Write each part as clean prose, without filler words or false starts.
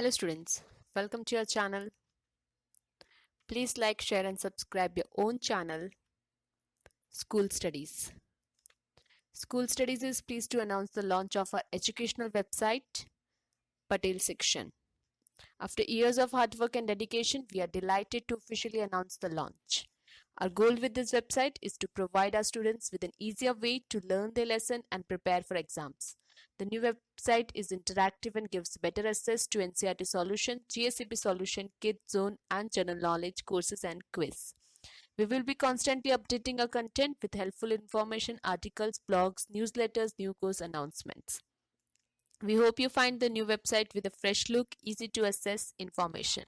Hello students, welcome to your channel. Please like, share and subscribe your own channel, School Studies. School Studies is pleased to announce the launch of our educational website, Patel Section. After years of hard work and dedication, we are delighted to officially announce the launch. Our goal with this website is to provide our students with an easier way to learn their lesson and prepare for exams. The new website is interactive and gives better access to NCERT solution, GSEB solution, Kids Zone and general knowledge courses and quiz. We will be constantly updating our content with helpful information, articles, blogs, newsletters, new course announcements. We hope you find the new website with a fresh look, easy to access information.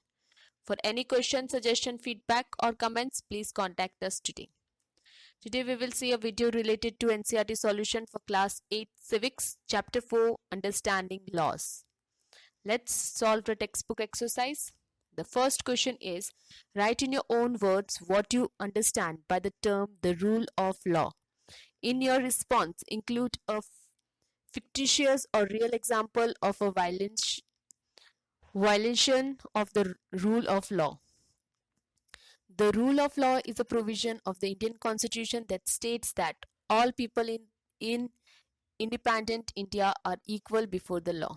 For any question, suggestion, feedback or comments, please contact us today. Today we will see a video related to NCERT solution for class 8 civics, chapter 4 understanding laws. Let's solve the textbook exercise. The first question is, write in your own words what you understand by the term the rule of law. In your response, include a fictitious or real example of a violation of the rule of law. The rule of law is a provision of the Indian Constitution that states that all people in independent India are equal before the law.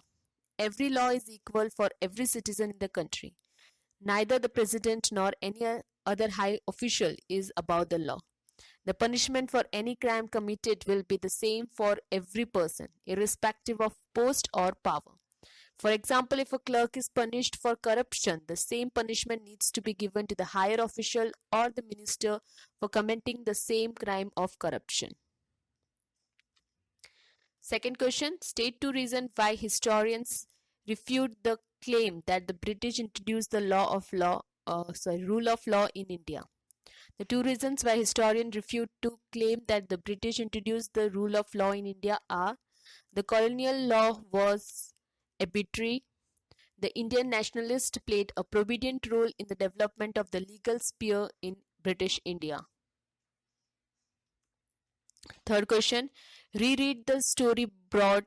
Every law is equal for every citizen in the country. Neither the president nor any other high official is above the law. The punishment for any crime committed will be the same for every person, irrespective of post or power. For example, if a clerk is punished for corruption, the same punishment needs to be given to the higher official or the minister for committing the same crime of corruption. Second question, state two reasons why historians refute the claim that the British introduced the rule of law in India. The two reasons why historians refute to claim that the British introduced the rule of law in India are: the colonial law was arbitrary. The Indian nationalists played a prominent role in the development of the legal sphere in British India. Third question, reread the story brought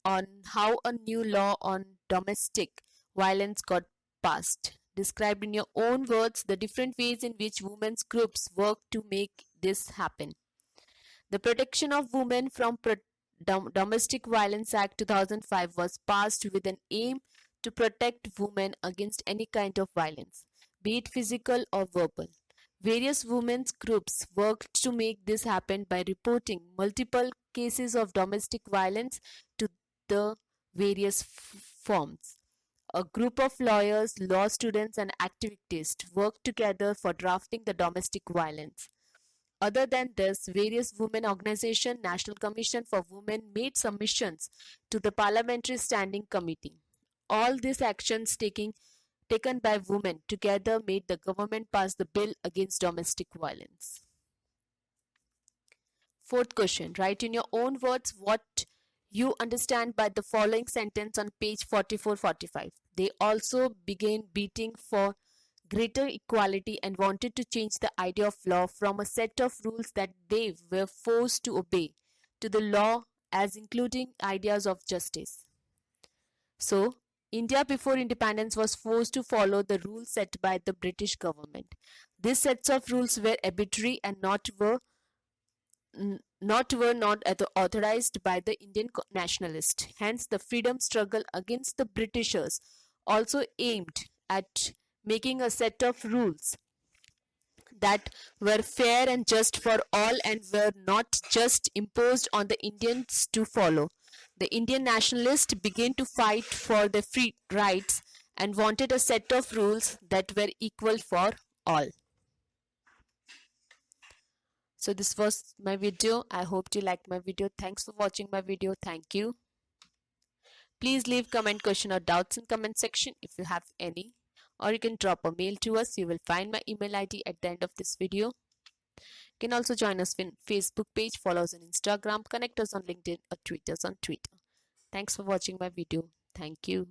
on how a new law on domestic violence got passed. Describe in your own words the different ways in which women's groups work to make this happen. The Protection of Women from Domestic Violence Act 2005 was passed with an aim to protect women against any kind of violence, be it physical or verbal. Various women's groups worked to make this happen by reporting multiple cases of domestic violence to the various forms. A group of lawyers, law students and activists worked together for drafting the domestic violence. Other than this, various women organizations, National Commission for Women made submissions to the Parliamentary Standing Committee. All these actions taken by women together made the government pass the bill against domestic violence. Fourth question, write in your own words what you understand by the following sentence on page 44-45. They also began beating for greater equality and wanted to change the idea of law from a set of rules that they were forced to obey to the law as including ideas of justice. So, India before independence was forced to follow the rules set by the British government. These sets of rules were arbitrary and were not authorized by the Indian nationalists. Hence, the freedom struggle against the Britishers also aimed at making a set of rules that were fair and just for all and were not just imposed on the Indians to follow. The Indian nationalists began to fight for their free rights and wanted a set of rules that were equal for all. So this was my video. I hope you liked my video. Thanks for watching my video. Thank you. Please leave comment, question or doubts in comment section if you have any. Or you can drop a mail to us. You will find my email ID at the end of this video. You can also join us on Facebook page, follow us on Instagram, connect us on LinkedIn or tweet us on Twitter. Thanks for watching my video. Thank you.